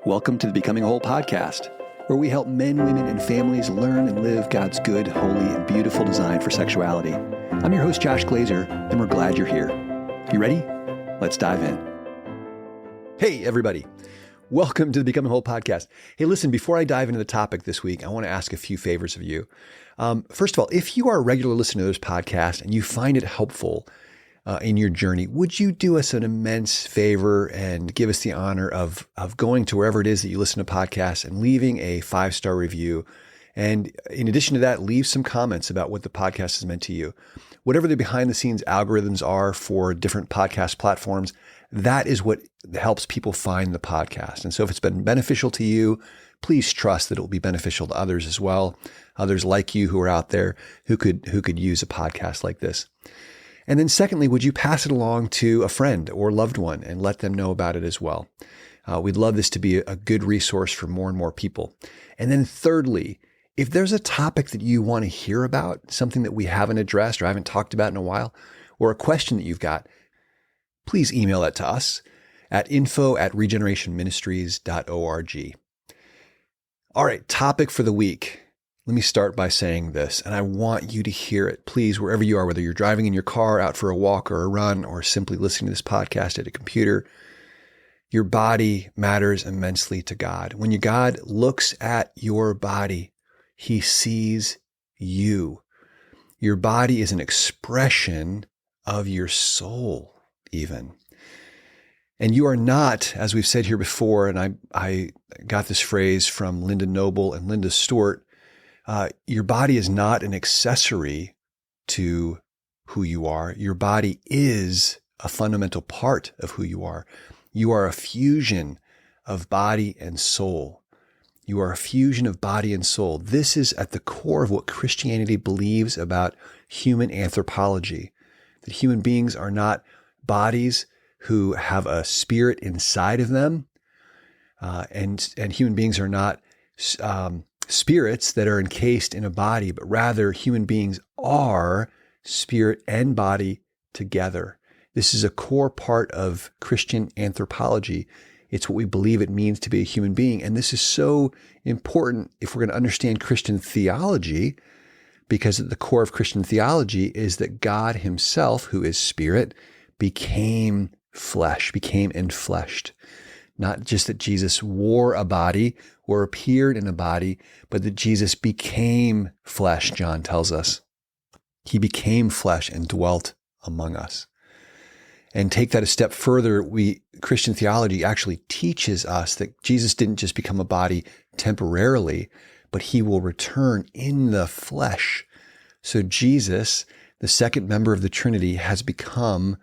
Welcome to the Becoming Whole podcast, where we help men, women, and families learn and live God's good, holy, and beautiful design for sexuality. I'm your host, Josh Glazer, and we're glad you're here. You ready? Let's dive in. Hey, everybody. Welcome to the Becoming Whole podcast. Hey, listen, before I dive into the topic this week, I want to ask a few favors of you. First of all, if you are a regular listener to this podcast and you find it helpful in your journey, would you do us an immense favor and give us the honor of going to wherever it is that you listen to podcasts and leaving a 5-star review? And in addition to that, leave some comments about what the podcast has meant to you. Whatever the behind the scenes algorithms are for different podcast platforms, that is what helps people find the podcast. And so if it's been beneficial to you, please trust that it will be beneficial to others as well. Others like you who are out there who could use a podcast like this. And then secondly, would you pass it along to a friend or loved one and let them know about it as well? We'd love this to be a good resource for more and more people. And then thirdly, if there's a topic that you want to hear about, something that we haven't addressed or haven't talked about in a while, or a question that you've got, please email that to us at info@regenerationministries.org. All right, topic for the week. Let me start by saying this, and I want you to hear it. Please, wherever you are, whether you're driving in your car, out for a walk or a run, or simply listening to this podcast at a computer, your body matters immensely to God. When God looks at your body, He sees you. Your body is an expression of your soul, even. And you are not, as we've said here before, and I got this phrase from Linda Noble and Linda Stewart, your body is not an accessory to who you are. Your body is a fundamental part of who you are. You are a fusion of body and soul. You are a fusion of body and soul. This is at the core of what Christianity believes about human anthropology, that human beings are not bodies who have a spirit inside of them, and human beings are not spirits that are encased in a body, but rather human beings are spirit and body together. This is a core part of Christian anthropology. It's what we believe it means to be a human being. And this is so important if we're going to understand Christian theology, because at the core of Christian theology is that God Himself, who is spirit, became flesh, became enfleshed. Not just that Jesus wore a body or appeared in a body, but that Jesus became flesh, John tells us. He became flesh and dwelt among us. And take that a step further, Christian theology actually teaches us that Jesus didn't just become a body temporarily, but He will return in the flesh. So Jesus, the second member of the Trinity, has become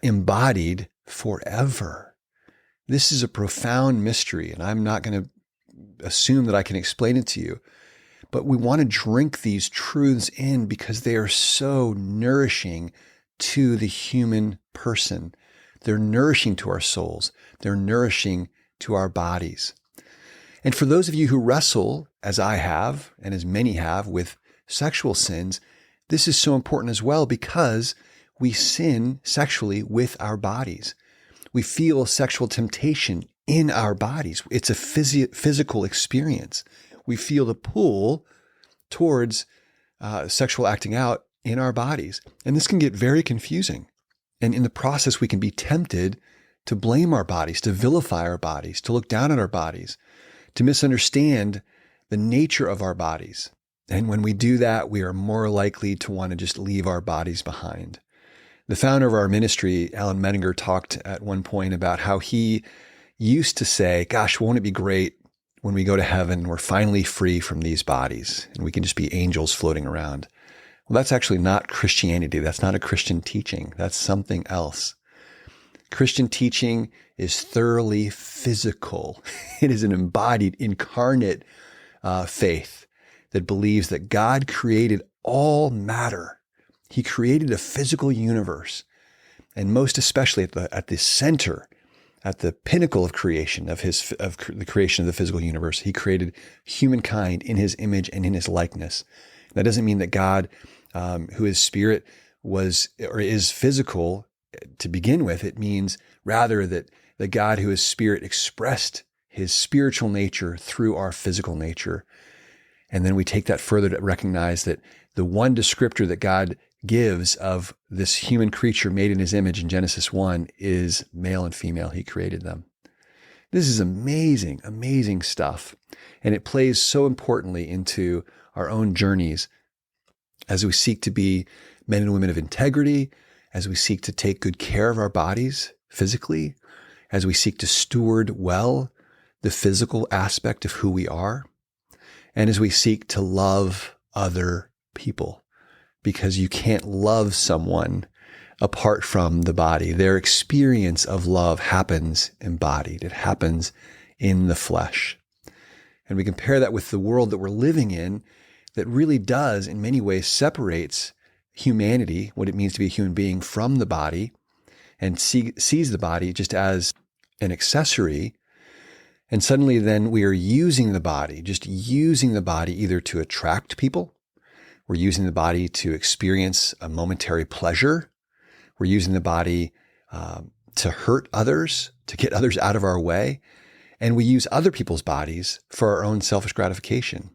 embodied forever. This is a profound mystery, and I'm not going to assume that I can explain it to you, but we want to drink these truths in because they are so nourishing to the human person. They're nourishing to our souls. They're nourishing to our bodies. And for those of you who wrestle, as I have, and as many have, with sexual sins, this is so important as well because we sin sexually with our bodies. We feel sexual temptation in our bodies. It's a physical experience. We feel the pull towards sexual acting out in our bodies. And this can get very confusing. And in the process, we can be tempted to blame our bodies, to vilify our bodies, to look down at our bodies, to misunderstand the nature of our bodies. And when we do that, we are more likely to want to just leave our bodies behind. The founder of our ministry, Alan Menninger, talked at one point about how he used to say, gosh, won't it be great when we go to heaven, we're finally free from these bodies and we can just be angels floating around. Well, that's actually not Christianity. That's not a Christian teaching. That's something else. Christian teaching is thoroughly physical. It is an embodied, incarnate faith that believes that God created all matter. He created a physical universe, and most especially at the center, at the pinnacle of creation, of the creation of the physical universe, He created humankind in His image and in His likeness. That doesn't mean that God, who is spirit, was or is physical to begin with. It means rather that the God who is spirit expressed his spiritual nature through our physical nature. And then we take that further to recognize that the one descriptor that God gives of this human creature made in his image in Genesis 1 is male and female. He created them. This is amazing, amazing stuff. And it plays so importantly into our own journeys as we seek to be men and women of integrity, as we seek to take good care of our bodies physically, as we seek to steward well the physical aspect of who we are, and as we seek to love other people, because you can't love someone apart from the body. Their experience of love happens embodied. It happens in the flesh. And we compare that with the world that we're living in that really does, in many ways, separates humanity, what it means to be a human being, from the body, and sees the body just as an accessory. And suddenly then we are using the body, just using the body either to attract people. We're using the body to experience a momentary pleasure. We're using the body to hurt others, to get others out of our way. And we use other people's bodies for our own selfish gratification.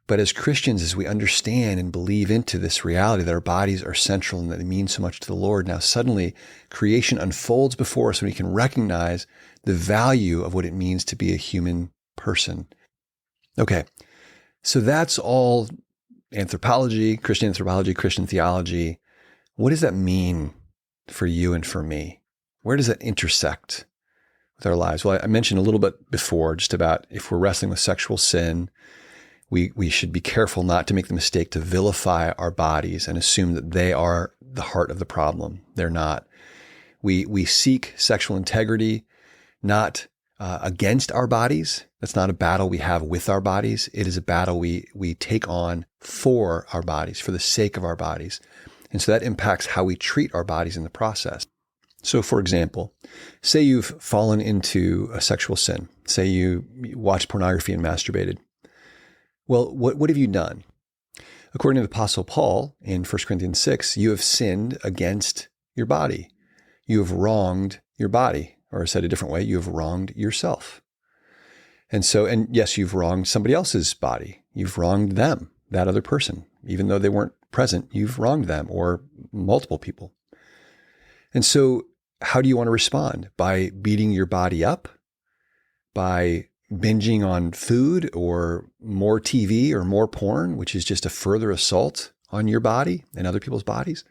But as Christians, as we understand and believe into this reality that our bodies are central and that they mean so much to the Lord, now suddenly creation unfolds before us and we can recognize the value of what it means to be a human person. Okay, so that's all anthropology, Christian theology. What does that mean for you and for me? Where does that intersect with our lives? Well, I mentioned a little bit before just about if we're wrestling with sexual sin, we should be careful not to make the mistake to vilify our bodies and assume that they are the heart of the problem. They're not. We seek sexual integrity, not against our bodies. That's not a battle we have with our bodies. It is a battle we take on for our bodies, for the sake of our bodies. And so that impacts how we treat our bodies in the process. So for example, say you've fallen into a sexual sin. Say you watched pornography and masturbated. Well, what have you done? According to the Apostle Paul in 1 Corinthians 6, you have sinned against your body. You have wronged your body, or said a different way, you have wronged yourself. And yes, you've wronged somebody else's body. You've wronged them, that other person. Even though they weren't present, you've wronged them or multiple people. And so how do you want to respond? By beating your body up? By binging on food or more TV or more porn, which is just a further assault on your body and other people's bodies?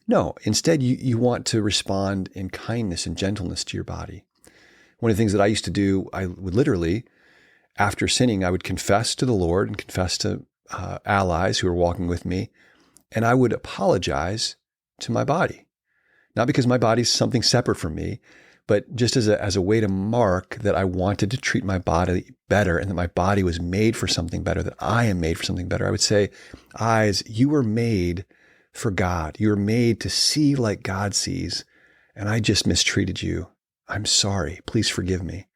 No, instead you want to respond in kindness and gentleness to your body. One of the things that I used to do, I would literally, after sinning, I would confess to the Lord and confess to allies who were walking with me, and I would apologize to my body. Not because my body's something separate from me, but just as a way to mark that I wanted to treat my body better and that my body was made for something better, that I am made for something better. I would say, eyes, you were made for God. You were made to see like God sees, and I just mistreated you. I'm sorry. Please forgive me.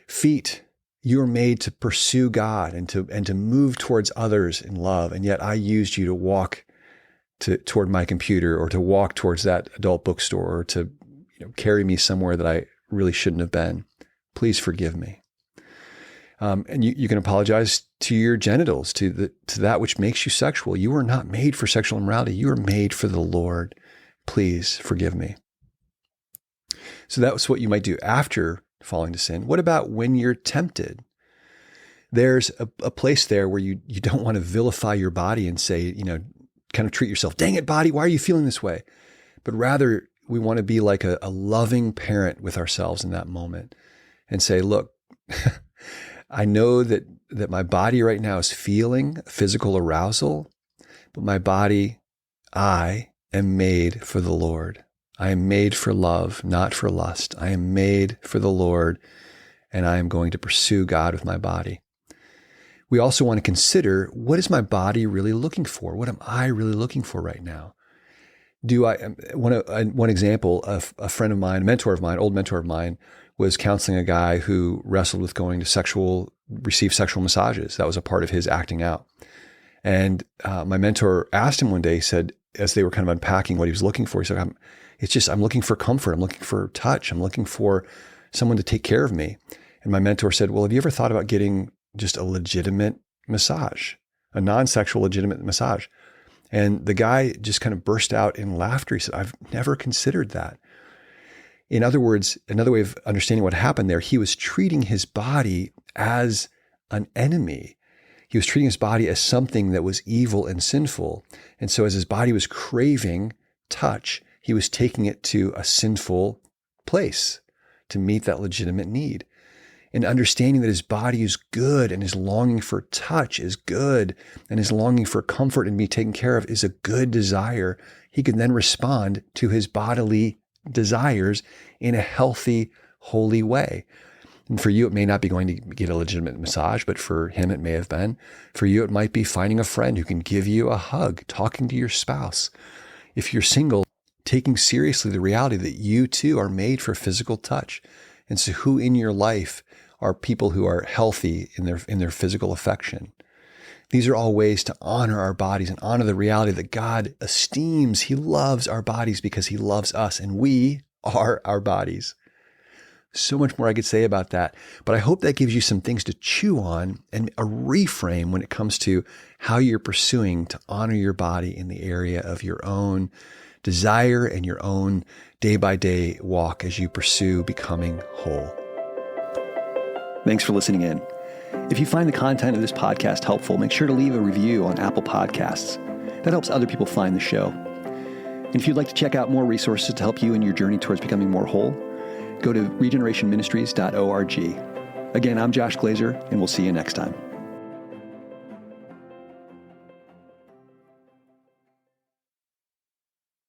Feet, you were made to pursue God and to move towards others in love, and yet I used you to walk toward my computer or to walk towards that adult bookstore or to carry me somewhere that I really shouldn't have been. Please forgive me. And you can apologize to your genitals, to that which makes you sexual. You were not made for sexual immorality. You were made for the Lord. Please forgive me. So that was what you might do after falling to sin. What about when you're tempted? There's a place there where you don't want to vilify your body and say, kind of treat yourself, dang it, body, why are you feeling this way? But rather, we want to be like a loving parent with ourselves in that moment and say, look, I know that my body right now is feeling physical arousal, but my body, I am made for the Lord. I am made for love, not for lust. I am made for the Lord, and I am going to pursue God with my body. We also want to consider, what is my body really looking for? What am I really looking for right now? One example of a friend of mine, old mentor of mine, was counseling a guy who wrestled with going to receive sexual massages. That was a part of his acting out. And my mentor asked him one day, he said, as they were kind of unpacking what he was looking for, he said, I'm looking for comfort. I'm looking for touch. I'm looking for someone to take care of me. And my mentor said, well, have you ever thought about getting just a legitimate massage, a non-sexual legitimate massage? And the guy just kind of burst out in laughter. He said, I've never considered that. In other words, another way of understanding what happened there, he was treating his body as an enemy. He was treating his body as something that was evil and sinful. And so as his body was craving touch, he was taking it to a sinful place to meet that legitimate need. And understanding that his body is good and his longing for touch is good and his longing for comfort and be taken care of is a good desire, he can then respond to his bodily desires in a healthy, holy way. And for you, it may not be going to get a legitimate massage, but for him, it may have been. For you, it might be finding a friend who can give you a hug, talking to your spouse. If you're single, taking seriously the reality that you too are made for physical touch. And so who in your life are people who are healthy in their physical affection? These are all ways to honor our bodies and honor the reality that God esteems. He loves our bodies because he loves us, and we are our bodies. So much more I could say about that, but I hope that gives you some things to chew on and a reframe when it comes to how you're pursuing to honor your body in the area of your own desire and your own day-by-day walk as you pursue becoming whole. Thanks for listening in. If you find the content of this podcast helpful, make sure to leave a review on Apple Podcasts. That helps other people find the show. And if you'd like to check out more resources to help you in your journey towards becoming more whole, go to regenerationministries.org. Again, I'm Josh Glazer, and we'll see you next time.